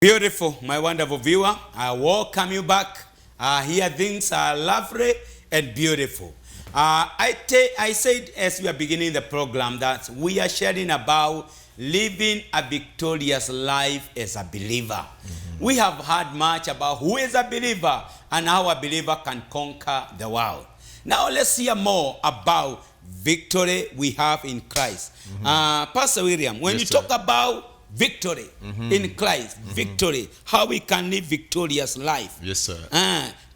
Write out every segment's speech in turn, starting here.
Beautiful, my wonderful viewer. I welcome you back. Here things are lovely and beautiful. I said as we are beginning the program that we are sharing about living a victorious life as a believer. We have heard much about who is a believer and how a believer can conquer the world. Now let's hear more about victory we have in Christ. Pastor William, when you talk about victory in Christ, victory, how we can live victorious life. Yes, sir.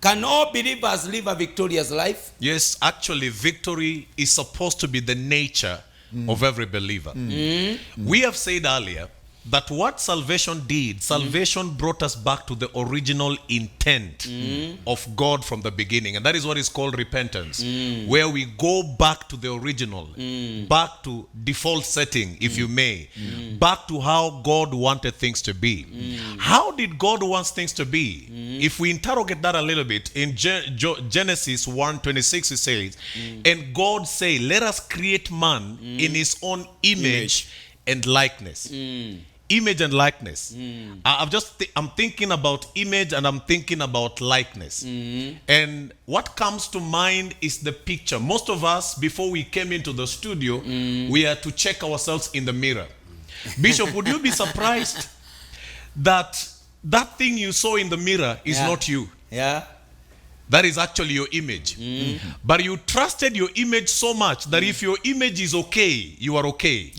Can all believers live a victorious life? Yes, actually, victory is supposed to be the nature of every believer. We have said earlier that what salvation did, salvation brought us back to the original intent of God from the beginning. And that is what is called repentance, where we go back to the original, back to default setting, if you may, back to how God wanted things to be. How did God want things to be? If we interrogate that a little bit, in Genesis 1:26 it says, and God said, let us create man in his own image and likeness. Image and likeness. I'm thinking about image and I'm thinking about likeness. And what comes to mind is the picture. Most of us, before we came into the studio, we had to check ourselves in the mirror. Bishop, would you be surprised that that thing you saw in the mirror is not you? Yeah. That is actually your image. But you trusted your image so much that if your image is okay, you are okay.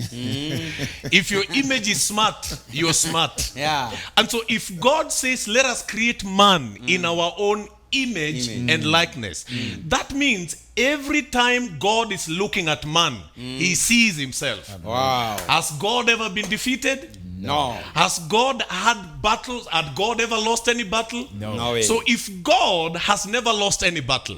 If your image is smart, you're smart. Yeah. And so if God says, let us create man in our own image and likeness, that means every time God is looking at man, he sees himself. Wow. Has God ever been defeated? No. Has God had battles? Had God ever lost any battle? No way. So if God has never lost any battle,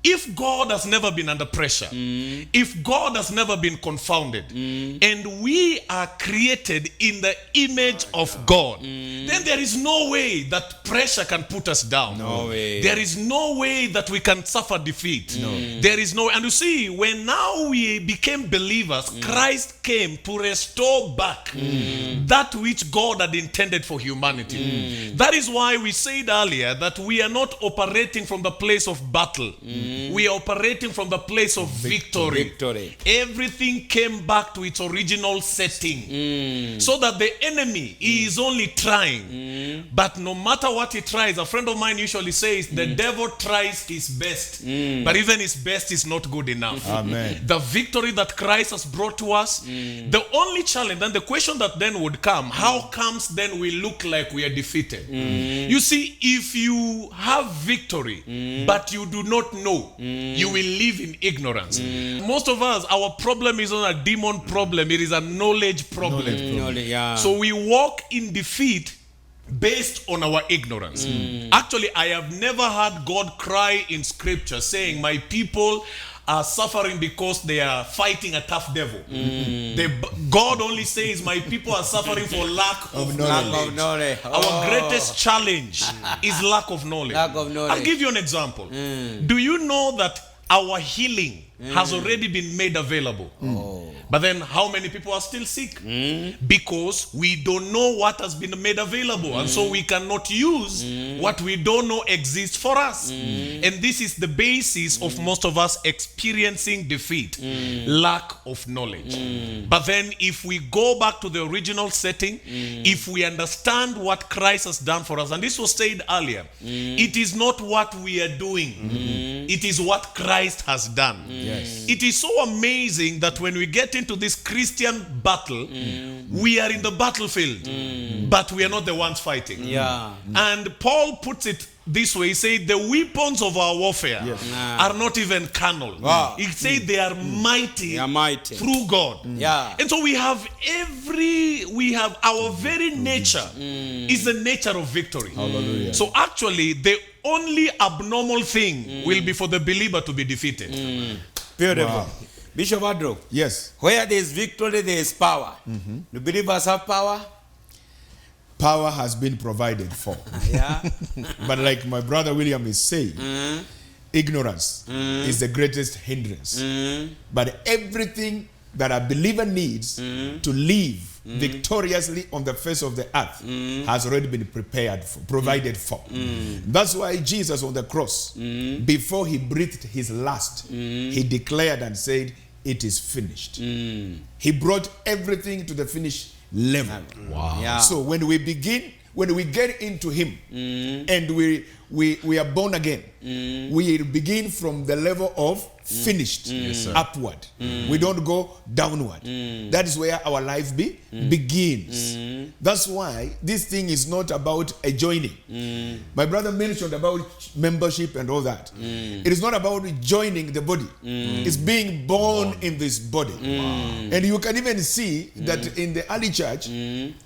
if God has never been under pressure, if God has never been confounded, and we are created in the image of God, then there is no way that pressure can put us down. No way. There is no way that we can suffer defeat. There is no. And you see, when now we became believers, Christ came to restore back that which God had intended for humanity. That is why we said earlier that we are not operating from the place of battle. We are operating from the place of victory. Everything came back to its original setting. So that the enemy is only trying. But no matter what he tries, a friend of mine usually says, the devil tries his best. But even his best is not good enough. Amen. The victory that Christ has brought to us, the only challenge, and the question that then would come, how comes then we look like we are defeated? You see, if you have victory, but you do not know, you will live in ignorance. Most of us, our problem is not a demon problem, it is a knowledge problem. So we walk in defeat based on our ignorance. Actually, I have never heard God cry in scripture saying, my people are suffering because they are fighting a tough devil. God only says, my people are suffering for lack of knowledge. Our greatest challenge is lack of knowledge. I'll give you an example. Do you know that our healing has already been made available? But then how many people are still sick? Because we don't know what has been made available. And so we cannot use what we don't know exists for us. And this is the basis of most of us experiencing defeat. Lack of knowledge. But then if we go back to the original setting, if we understand what Christ has done for us, and this was said earlier, it is not what we are doing. It is what Christ has done. It is so amazing that when we get into this Christian battle, we are in the battlefield, but we are not the ones fighting. And Paul puts it this way. He said the weapons of our warfare are not even carnal. He said they are mighty, through God. And so we have our very nature is the nature of victory. Hallelujah. So actually the only abnormal thing will be for the believer to be defeated. Beautiful. Wow. Bishop Adro. Yes. Where there is victory, there is power. Do believers have power? Power has been provided for. But like my brother William is saying, ignorance is the greatest hindrance. But everything that a believer needs to live victoriously on the face of the earth has already been provided for. That's why Jesus on the cross, before he breathed his last, he declared and said, it is finished. He brought everything to the finish level. Wow. Yeah. So when we get into him and we are born again, we begin from the level of finished upward. We don't go downward. That is where our life begins. That's why this thing is not about a joining. My brother mentioned about membership and all that. It is not about joining the body. It's being born in this body. And you can even see that in the early church,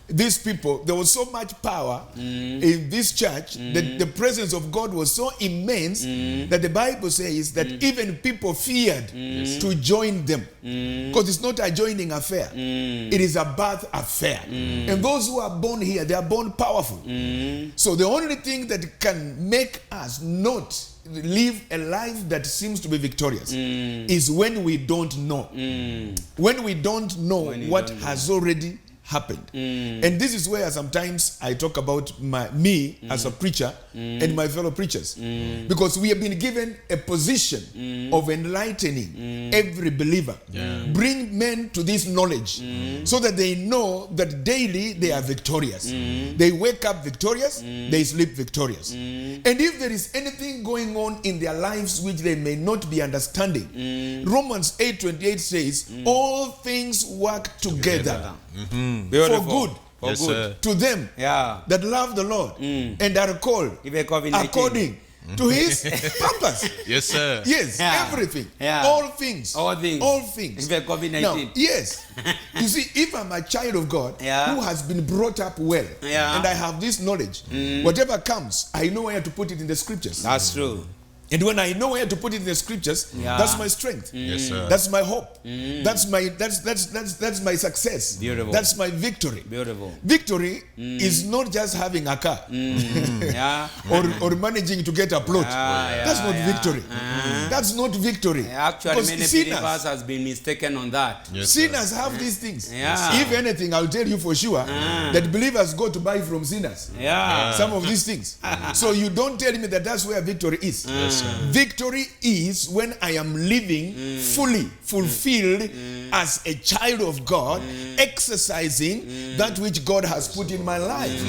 these people, there was so much power in this church that the presence of God was so immense that the Bible says that even people feared to join them, because it's not a joining affair, it is a birth affair. And those who are born here, they are born powerful. So the only thing that can make us not live a life that seems to be victorious is when we don't know. When we don't know what has already happened. And this is where sometimes I talk about me as a preacher and my fellow preachers, because we have been given a position of enlightening every believer, bring men to this knowledge so that they know that daily they are victorious. They wake up victorious, they sleep victorious. And if there is anything going on in their lives which they may not be understanding, Romans 8:28 says all things work together for good, Yes, sir. to them that love the Lord and are called according to his purpose. Yes, sir. Yes, everything, all things, All things. Now, COVID-19. yes, you see, if I'm a child of God who has been brought up well, and I have this knowledge, whatever comes, I know where to put it in the scriptures. That's true. And when I know where to put it in the scriptures, that's my strength. Yes, sir. That's my hope. That's my success. Beautiful. That's my victory. Beautiful. Victory is not just having a car or managing to get a plot. That's not victory. That's not victory. Actually, Because many sinners, believers has been mistaken on that. Yes, sir. sinners have these things. Yeah. If anything, I'll tell you for sure that believers go to buy from sinners. Some of these things. So you don't tell me that that's where victory is. Yes, sir. Victory is when I am living fully fulfilled as a child of God, exercising that which God has put in my life,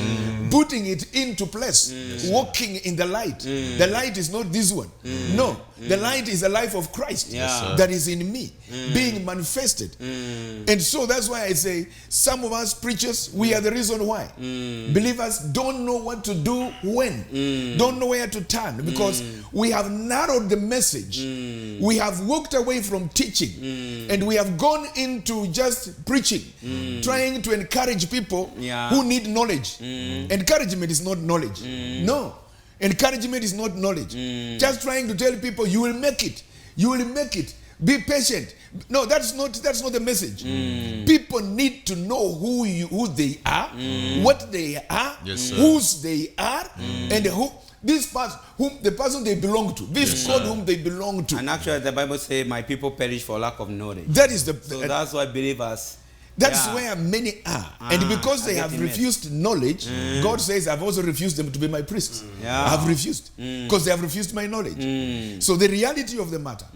putting it into place, walking in the light. The light is not this one. No, the light is the life of Christ that is in me, being manifested. And so that's why I say some of us preachers, we are the reason why. Believers don't know what to do when, don't know where to turn, because we have narrowed the message. We have walked away from teaching and we have gone into just preaching, trying to encourage people who need knowledge. Encouragement is not knowledge. No, encouragement is not knowledge. Just trying to tell people you will make it. You will make it. Be patient. No, that's not the message. People need to know who they are, what they are, whose they are, and who this person, the person they belong to, this God whom they belong to. And actually, the Bible says, "My people perish for lack of knowledge." That is so that's why believers. That's where many are. And because they have refused knowledge, God says, I've also refused them to be my priests. I've refused. Because they have refused my knowledge. So the reality of the matter,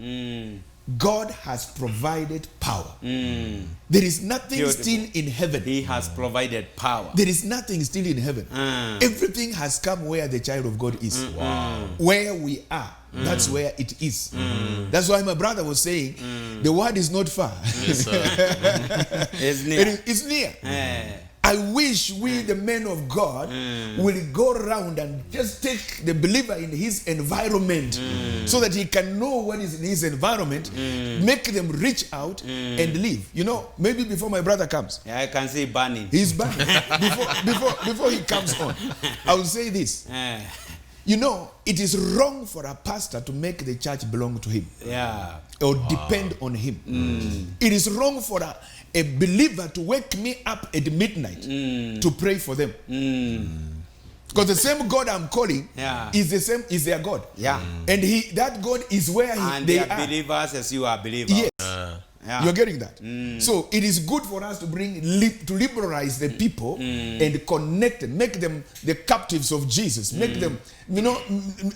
God has provided power. There is nothing still in heaven. He has provided power. There is nothing still in heaven. Everything has come where the child of God is. Where we are. That's where it is. That's why my brother was saying, the word is not far. Yes, sir. It's near. It's near. I wish we, the men of God, will go around and just take the believer in his environment so that he can know what is in his environment, make them reach out and live. You know, maybe before my brother comes. I can see burning. He's burning. before he comes on, I will say this. You know, it is wrong for a pastor to make the church belong to him. Or depend on him. It is wrong for a believer to wake me up at midnight to pray for them. Because the same God I'm calling is their God. And that God is where and they are are believers as you are believers. Yes. Yeah. You're getting that? So it is good for us to to liberalize the people and connect them, make them the captives of Jesus, make them,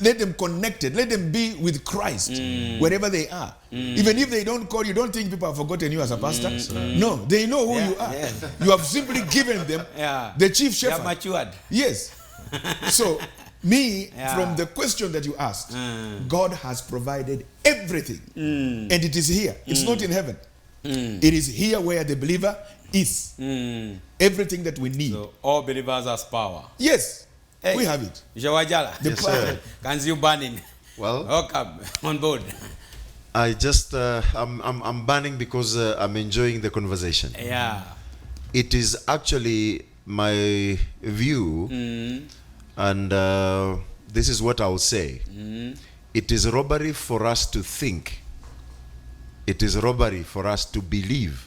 let them connected, let them be with Christ wherever they are. Even if they don't call you, don't think people have forgotten you as a pastor. No, they know who you are. Yeah. You have simply given them the chief They are shepherd. matured. Yes. So, from the question that you asked, God has provided everything. And it is here. It's not in heaven. It is here where the believer is. Everything that we need. So all believers has power. Yes. Hey. We have it. Jawajala. The power. Can you burning? Well, Welcome on board. I just I'm banning because I'm enjoying the conversation. Yeah. It is actually my view, and this is what I'll say. It is robbery for us to think. It is robbery for us to believe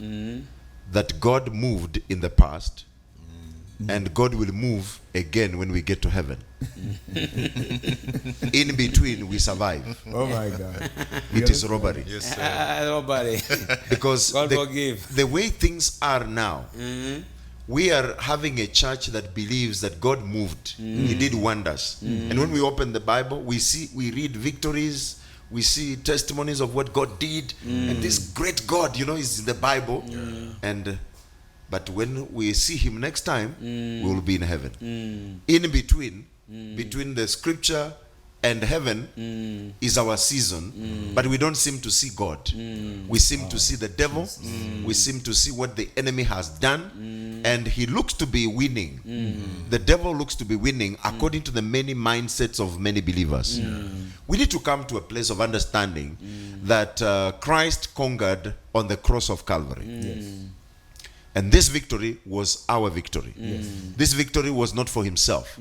that God moved in the past, and God will move again when we get to heaven. In between, we survive. Oh my God. It is robbery. Yes, Nobody. Because God forgive. the way things are now, we are having a church that believes that God moved. He did wonders. And when we open the Bible, we read victories, we see testimonies of what God did, and this great God, is in the Bible. But when we see him next time, we will be in heaven. In between the scripture and heaven is our season, but we don't seem to see God. We seem to see the devil. We seem to see what the enemy has done, and he looks to be winning. The devil looks to be winning according to the many mindsets of many believers. We need to come to a place of understanding that Christ conquered on the cross of Calvary. And this victory was our victory. This victory was not for himself.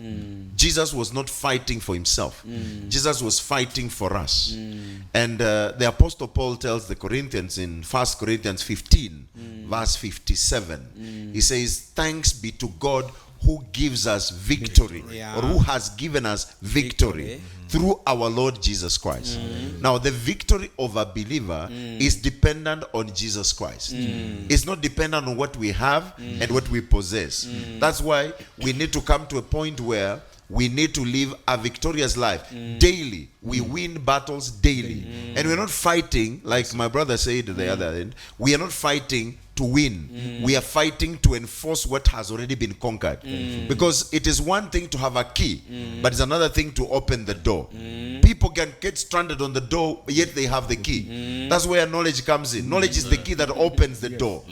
Jesus was not fighting for himself. Jesus was fighting for us. And the Apostle Paul tells the Corinthians in 1 Corinthians 15, verse 57, he says, "Thanks be to God who gives us victory, or who has given us victory through our Lord Jesus Christ." Now, the victory of a believer is dependent on Jesus Christ. It's not dependent on what we have and what we possess. That's why we need to come to a point where we need to live a victorious life daily. We win battles daily. And we're not fighting, like my brother said at the other end, we are not fighting to win. We are fighting to enforce what has already been conquered. Because it is one thing to have a key, but it's another thing to open the door. People can get stranded on the door, yet they have the key. That's where knowledge comes in. Knowledge is the key that opens the door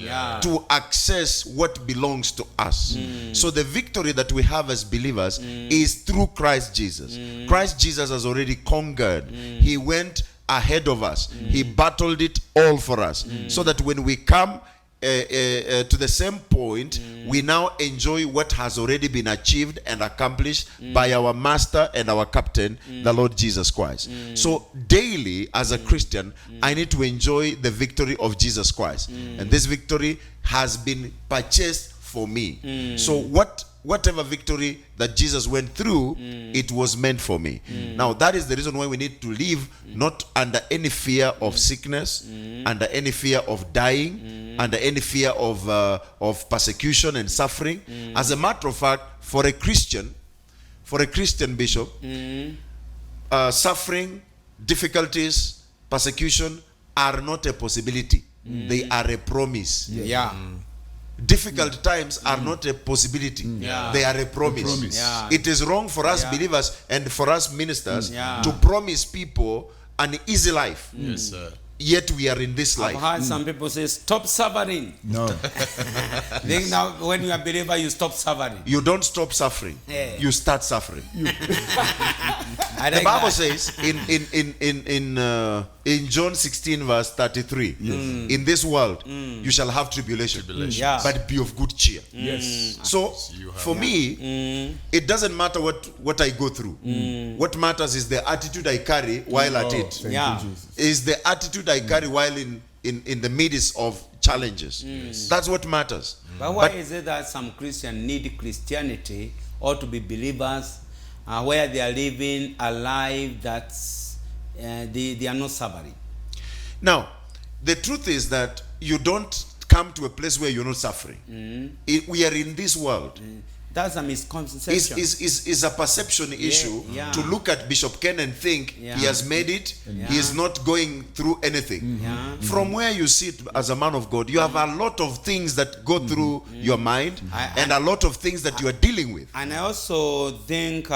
to access what belongs to us. So the victory that we have as believers is through Christ Jesus. Christ Jesus has already conquered. He went ahead of us. He battled it all for us. So that when we come to the same point, we now enjoy what has already been achieved and accomplished by our master and our captain, the Lord Jesus Christ. So daily as a Christian, I need to enjoy the victory of Jesus Christ, and this victory has been purchased for me. So whatever victory that Jesus went through, it was meant for me. Now that is the reason why we need to live not under any fear of sickness, under any fear of dying, under any fear of persecution and suffering. As a matter of fact, for a Christian bishop, suffering, difficulties, persecution are not a possibility. They are a promise. Difficult times are not a possibility. They are a promise. It is wrong for us believers and for us ministers to promise people an easy life. Yes, sir. Yet we are in this life. I've heard some people say, stop suffering. No. Think now when you are a believer, you stop suffering. You don't stop suffering. You start suffering. I The like Bible that. says in John 16 verse 33, in this world you shall have tribulation, Yeah. but be of good cheer. Yes. So for me, it doesn't matter what I go through. What matters is the attitude I carry while at it. Thank Yeah. you, Jesus. Is the attitude I carry while in the midst of challenges. That's what matters. But why is it that some Christians need Christianity or to be believers where they are living a life that's they are not suffering? Now, the truth is that you don't come to a place where you're not suffering. We are in this world. That's a misconception. Is a perception issue yeah. to look at Bishop Ken and think Yeah. he has made it, Yeah. he is not going through anything. Yeah. From where you sit as a man of God, you have a lot of things that go through your mind and a lot of things that you are dealing with. And I also think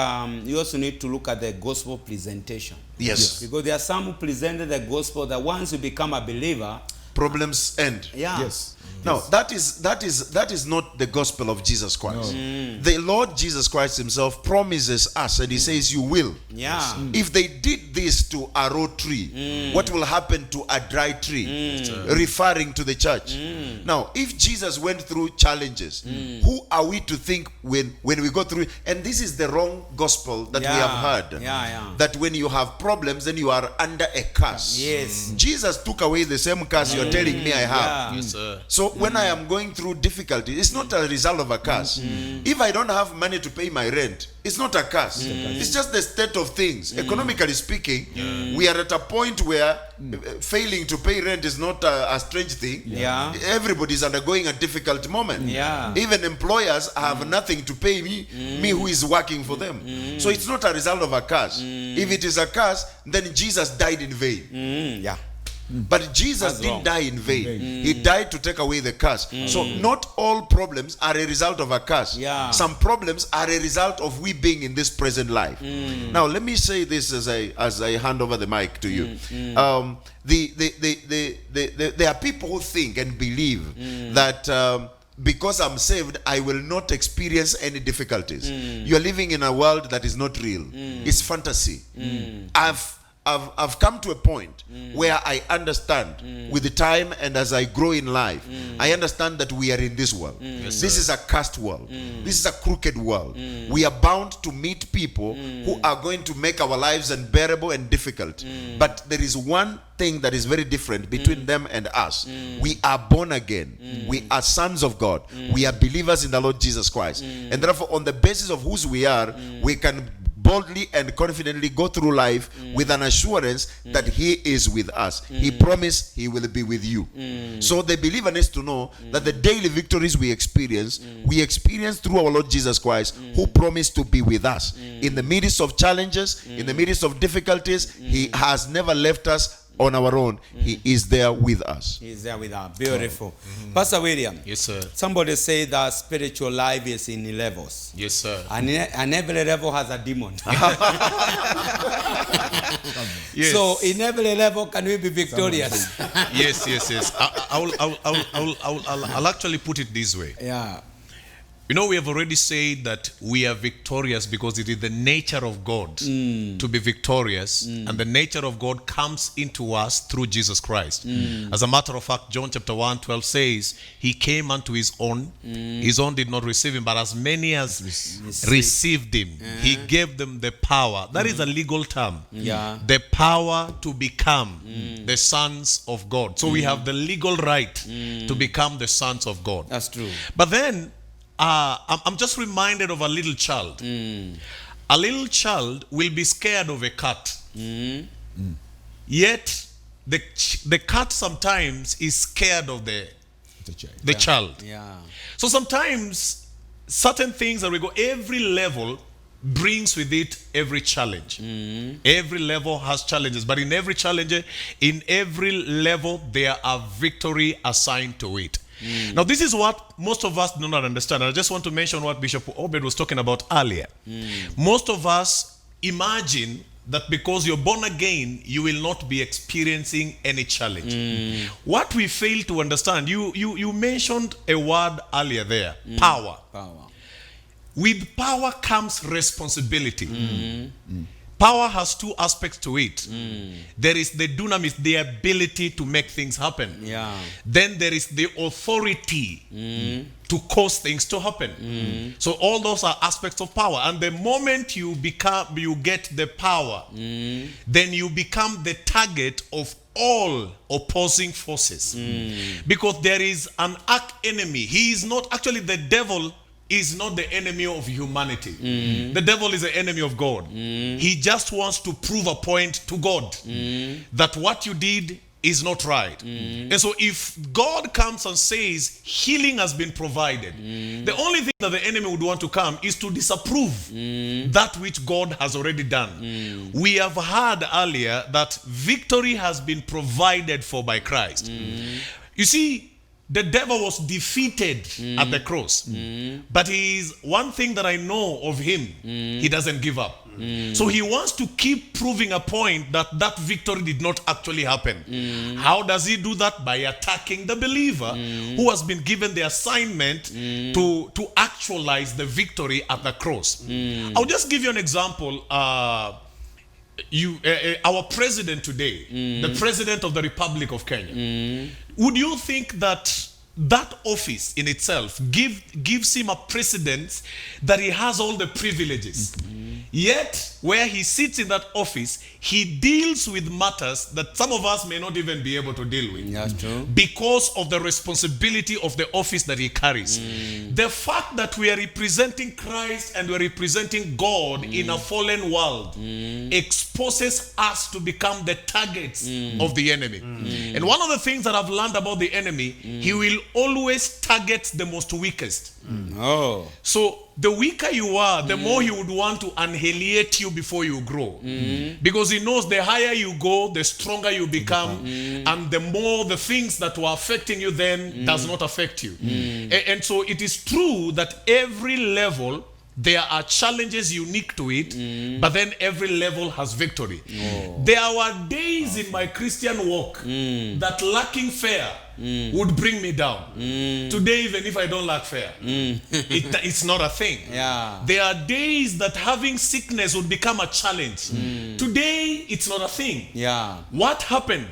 you also need to look at the gospel presentation. Yes. Because there are some who presented the gospel that once you become a believer, Problems end. yeah. Yes. Now that is not the gospel of Jesus Christ. The Lord Jesus Christ himself promises us, and he says, you will. Yeah. If they did this to a raw tree, what will happen to a dry tree? Referring to the church. Now, if Jesus went through challenges, who are we to think when we go through? And this is the wrong gospel that we Yeah. have heard. Yeah. That when you have problems, then you are under a curse. Yes. Jesus took away the same curse you're telling me I have. Yeah. Yes, sir. So when I am going through difficulty, it's not a result of a curse. If I don't have money to pay my rent, it's not a curse. It's just the state of things. Economically speaking, we are at a point where failing to pay rent is not a strange thing. Yeah. Everybody is undergoing a difficult moment. Yeah. Even employers have nothing to pay me who is working for them. So it's not a result of a curse. If it is a curse, then Jesus died in vain. Yeah. But Jesus That's didn't wrong. die in vain. He died to take away the curse. So not all problems are a result of a curse. Yeah. Some problems are a result of we being in this present life. Now let me say this as I hand over the mic to you. There are people who think and believe that because I'm saved, I will not experience any difficulties. You're living in a world that is not real. It's fantasy. I've come to a point where I understand with the time and as I grow in life, I understand that we are in this world. This is a cursed world. This is a crooked world. We are bound to meet people who are going to make our lives unbearable and difficult. But there is one thing that is very different between them and us. We are born again. We are sons of God. We are believers in the Lord Jesus Christ. And therefore, on the basis of whose we are, we can boldly and confidently go through life with an assurance that he is with us. He promised he will be with you. So the believer needs to know that the daily victories we experience through our Lord Jesus Christ, who promised to be with us in the midst of challenges, in the midst of difficulties. He has never left us on our own. He is there with us. He's there with us. Beautiful. Pastor William. Yes, sir. Somebody say that spiritual life is in levels. Yes, sir. And every level has a demon. Yes. So in every level can we be victorious? Yes. I'll actually put it this way. Yeah. You know, we have already said that we are victorious because it is the nature of God to be victorious, and the nature of God comes into us through Jesus Christ. As a matter of fact, John chapter 1:12 says, he came unto his own did not receive him, but as many as received him, he gave them the power. That is a legal term. Yeah. The power to become the sons of God. So we have the legal right to become the sons of God. That's true. But then, I'm just reminded of a little child. A little child will be scared of a cat. Yet, the cat sometimes is scared of the child. Yeah. So sometimes, certain things that we go, every level brings with it every challenge. Every level has challenges, but in every challenge, in every level, there are victory assigned to it. Now, this is what most of us do not understand. I just want to mention what Bishop Obed was talking about earlier. Most of us imagine that because you're born again, you will not be experiencing any challenge. What we fail to understand, you mentioned a word earlier there, power. With power comes responsibility. Power has two aspects to it. There is the dunamis, the ability to make things happen. Yeah. Then there is the authority to cause things to happen. So all those are aspects of power. And the moment you get the power, then you become the target of all opposing forces. Because there is an arch enemy. He is not actually the devil. Is not the enemy of humanity. The devil is the enemy of God. He just wants to prove a point to God that what you did is not right. And so if God comes and says healing has been provided, the only thing that the enemy would want to come is to disapprove that which God has already done. We have heard earlier that victory has been provided for by Christ. You see, the devil was defeated at the cross. But he is one thing that I know of him, he doesn't give up. So he wants to keep proving a point that that victory did not actually happen. How does he do that? By attacking the believer who has been given the assignment to actualize the victory at the cross. I'll just give you an example. Our president today, the president of the Republic of Kenya, would you think that that office in itself gives him a precedence that he has all the privileges? Yet, where he sits in that office, he deals with matters that some of us may not even be able to deal with. That's true. Because of the responsibility of the office that he carries. The fact that we are representing Christ and we are representing God in a fallen world exposes us to become the targets of the enemy. And one of the things that I've learned about the enemy, he will always target the most weakest. Oh. So the weaker you are, the more he would want to annihilate you before you grow. Because he knows the higher you go, the stronger you become, and the more the things that were affecting you then does not affect you. And so it is true that every level there are challenges unique to it, but then every level has victory. There were days in my Christian walk that lacking fear would bring me down. Today, even if I don't lack fear, it's not a thing. Yeah. There are days that having sickness would become a challenge. Today, it's not a thing. Yeah. What happened?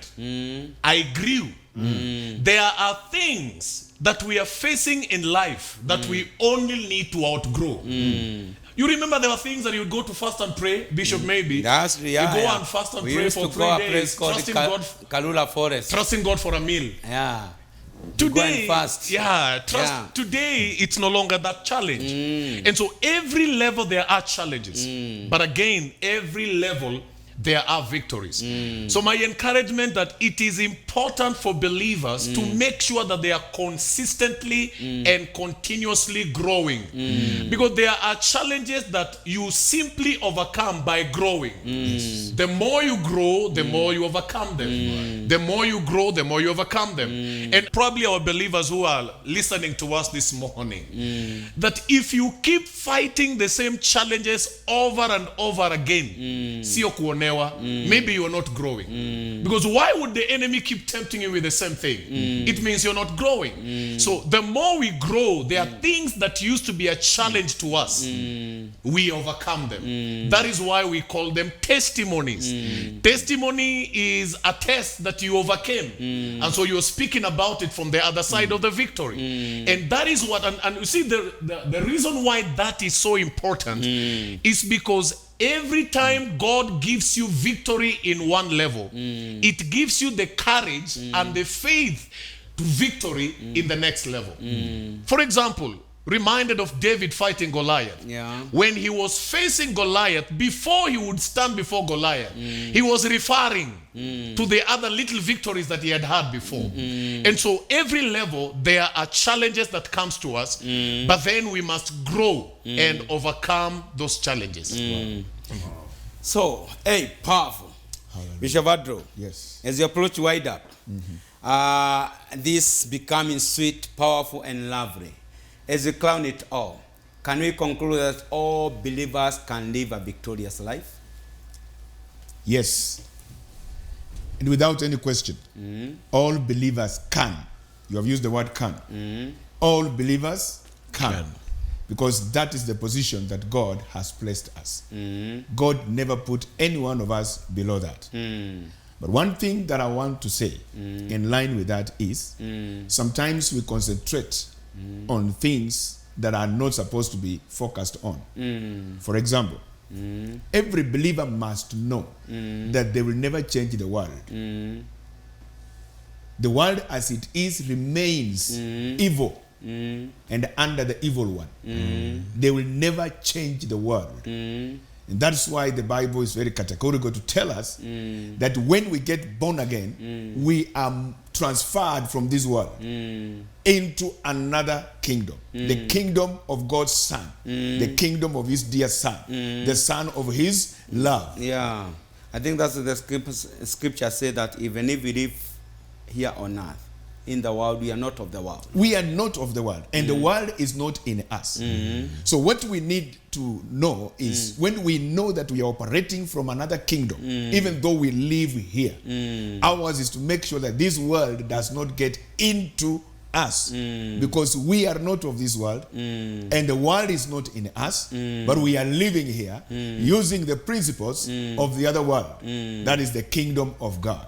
I grew. There are things that we are facing in life that we only need to outgrow. You remember there were things that you would go to fast and pray, Bishop, maybe. That's, you go and fast and pray for 3 days, trusting God, Kalula Forest. trusting God for a meal. Yeah. Today, go and fast. Today it's no longer that challenge. And so every level there are challenges. But again, every level there are victories. So my encouragement that it is important for believers to make sure that they are consistently and continuously growing. Because there are challenges that you simply overcome by growing. The more you grow, the more you overcome them. The more you grow, the more you overcome them. And probably our believers who are listening to us this morning, that if you keep fighting the same challenges over and over again, sio kuonewa, maybe you are not growing. Because why would the enemy keep tempting you with the same thing? It means you're not growing. So the more we grow, there are things that used to be a challenge to us. We overcome them. That is why we call them testimonies. Testimony is a test that you overcame. And so you're speaking about it from the other side of the victory. And that is what, and you see the reason why that is so important is because every time God gives you victory in one level, it gives you the courage and the faith to victory in the next level. For example, reminded of David fighting Goliath. Yeah. When he was facing Goliath, before he would stand before Goliath, he was referring to the other little victories that he had had before. And so every level, there are challenges that comes to us, but then we must grow and overcome those challenges. So, hey, powerful. Bishop Adro, Yes. as you approach wide up, this becoming sweet, powerful, and lovely. As we crown it all, can we conclude that all believers can live a victorious life? Yes. And without any question, all believers can. You have used the word can. All believers can. Because that is the position that God has placed us. God never put any one of us below that. But one thing that I want to say in line with that is sometimes we concentrate on things that are not supposed to be focused on. For example, every believer must know that they will never change the world. The world as it is remains evil and under the evil one. They will never change the world. And And that's why the Bible is very categorical to tell us that when we get born again, we are transferred from this world into another kingdom. The kingdom of God's Son. The kingdom of his dear Son. The Son of his love. Yeah. I think that's the scripture say that even if we live here on earth, in the world, we are not of the world. We are not of the world, and the world is not in us. So what we need to know is when we know that we are operating from another kingdom, even though we live here, ours is to make sure that this world does not get into us, because we are not of this world, and the world is not in us, but we are living here using the principles of the other world. That is the kingdom of God.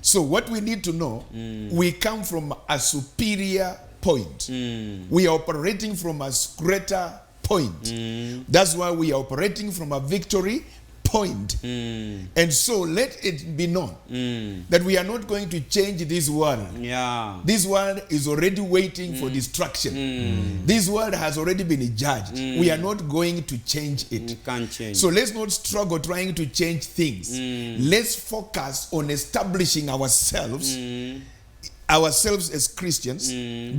So what we need to know, we come from a superior point. We are operating from a greater point. That's why we are operating from a victory point. And so let it be known that we are not going to change this world. Yeah. This world is already waiting for destruction. This world has already been judged. We are not going to change it. You can't change. So let's not struggle trying to change things. Let's focus on establishing ourselves as Christians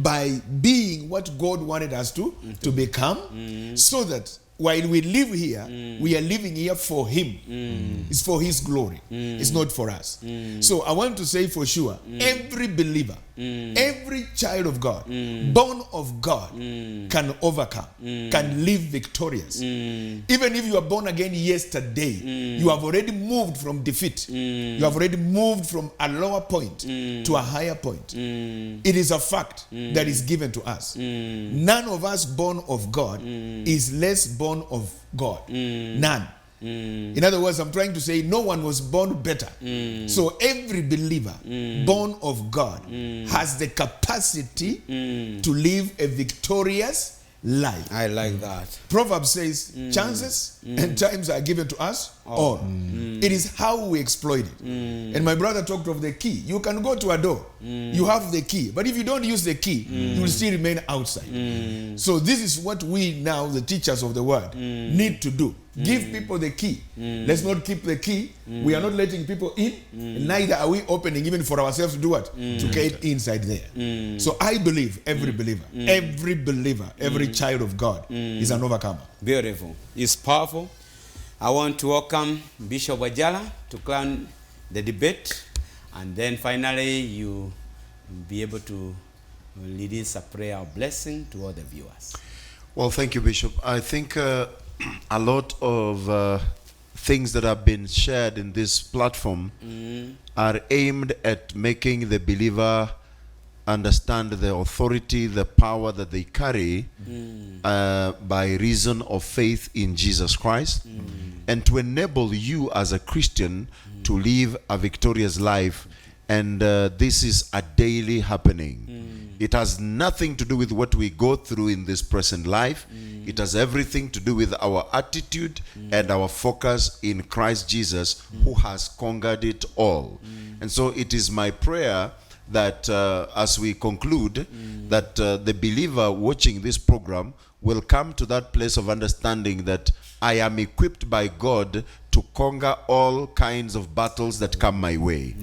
by being what God wanted us to become, so that while we live here, we are living here for him. It's for his glory. It's not for us. So I want to say for sure, every believer, every child of God, born of God, can overcome, can live victorious. Even if you are born again yesterday, you have already moved from defeat. You have already moved from a lower point to a higher point. It is a fact that is given to us. None of us born of God is less born of God. None. In other words, I'm trying to say no one was born better. So every believer born of God has the capacity to live a victorious life. I like that. Proverbs says chances and times are given to us all. It is how we exploit it. And my brother talked of the key. You can go to a door. You have the key. But if you don't use the key, you will still remain outside. So this is what we now, the teachers of the word, need to do. Give people the key. Let's not keep the key. We are not letting people in. Neither are we opening even for ourselves to do what? To get inside there. So I believe every believer, every child of God is an overcomer. Beautiful. It's powerful. I want to welcome Bishop Wajala to crown the debate, and then finally you be able to lead us a prayer of blessing to all the viewers. Well, thank you, Bishop. I think a lot of things that have been shared in this platform are aimed at making the believer understand the authority, the power that they carry by reason of faith in Jesus Christ, and to enable you as a Christian to live a victorious life. And this is a daily happening. It has nothing to do with what we go through in this present life. It has everything to do with our attitude and our focus in Christ Jesus, who has conquered it all. And so it is my prayer that as we conclude, that the believer watching this program will come to that place of understanding that I am equipped by God to conquer all kinds of battles that come my way.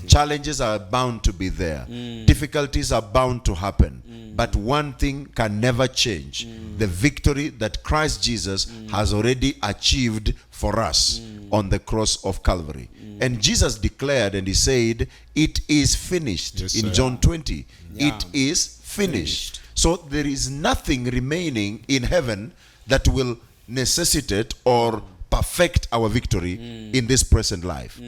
Challenges are bound to be there. Difficulties are bound to happen. But one thing can never change: the victory that Christ Jesus has already achieved for us on the cross of Calvary. And Jesus declared, and he said, it is finished. In John 20, it is finished. So there is nothing remaining in heaven that will necessitate or perfect our victory in this present life.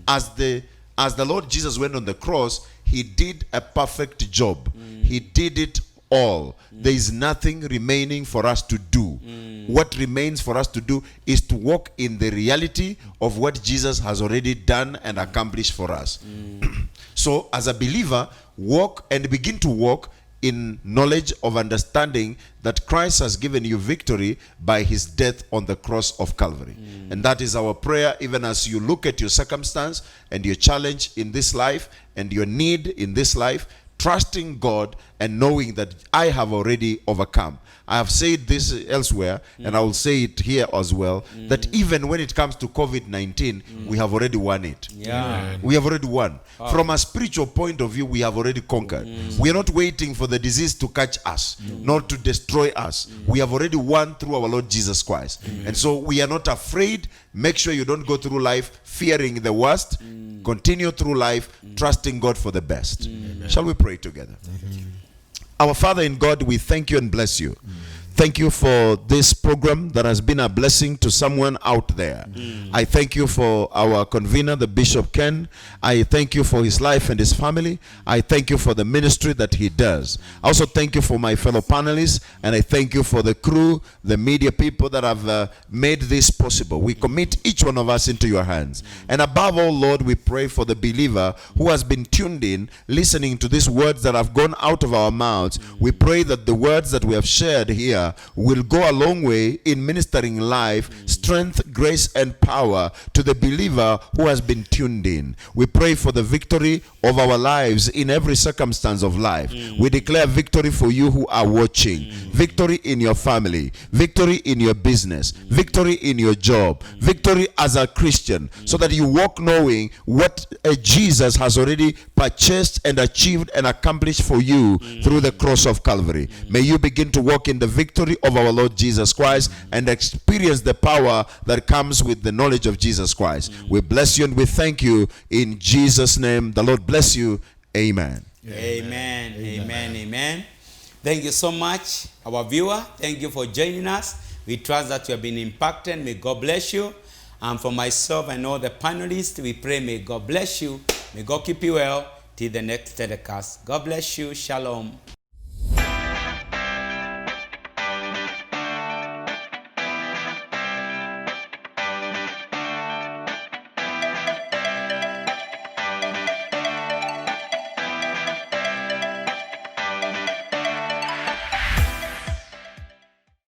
As the Lord Jesus went on the cross, he did a perfect job. He did it all. There is nothing remaining for us to do. What remains for us to do is to walk in the reality of what Jesus has already done and accomplished for us. So as a believer, walk and begin to walk in knowledge of understanding that Christ has given you victory by his death on the cross of Calvary. And that is our prayer, even as you look at your circumstance and your challenge in this life and your need in this life, trusting God and knowing that I have already overcome. I have said this elsewhere, and I will say it here as well, that even when it comes to COVID-19, we have already won it. Yeah. We have already won. From a spiritual point of view, we have already conquered. We are not waiting for the disease to catch us, nor to destroy us. We have already won through our Lord Jesus Christ. And so we are not afraid. Make sure you don't go through life fearing the worst. Continue through life trusting God for the best. Shall we pray together? Our Father in God, we thank you and bless you. Thank you for this program that has been a blessing to someone out there. I thank you for our convener, the Bishop Ken. I thank you for his life and his family. I thank you for the ministry that he does. I also thank you for my fellow panelists, and I thank you for the crew, the media people that have made this possible. We commit each one of us into your hands. And above all, Lord, we pray for the believer who has been tuned in, listening to these words that have gone out of our mouths. We pray that the words that we have shared here will go a long way in ministering life, strength, grace, and power to the believer who has been tuned in. We pray for the victory of our lives in every circumstance of life. We declare victory for you who are watching. Victory in your family, victory in your business, victory in your job, victory as a Christian, so that you walk knowing what Jesus has already purchased and achieved and accomplished for you through the cross of Calvary. May you begin to walk in the victory of our Lord Jesus Christ and experience the power that comes with the knowledge of Jesus Christ. We bless you and we thank you in Jesus' name. The Lord bless you. Amen. Amen. Amen. Amen. Thank you so much, our viewer. Thank you for joining us. We trust that you have been impacted. May God bless you. And for myself and all the panelists, we pray may God bless you. May God keep you well till the next telecast. God bless you. Shalom.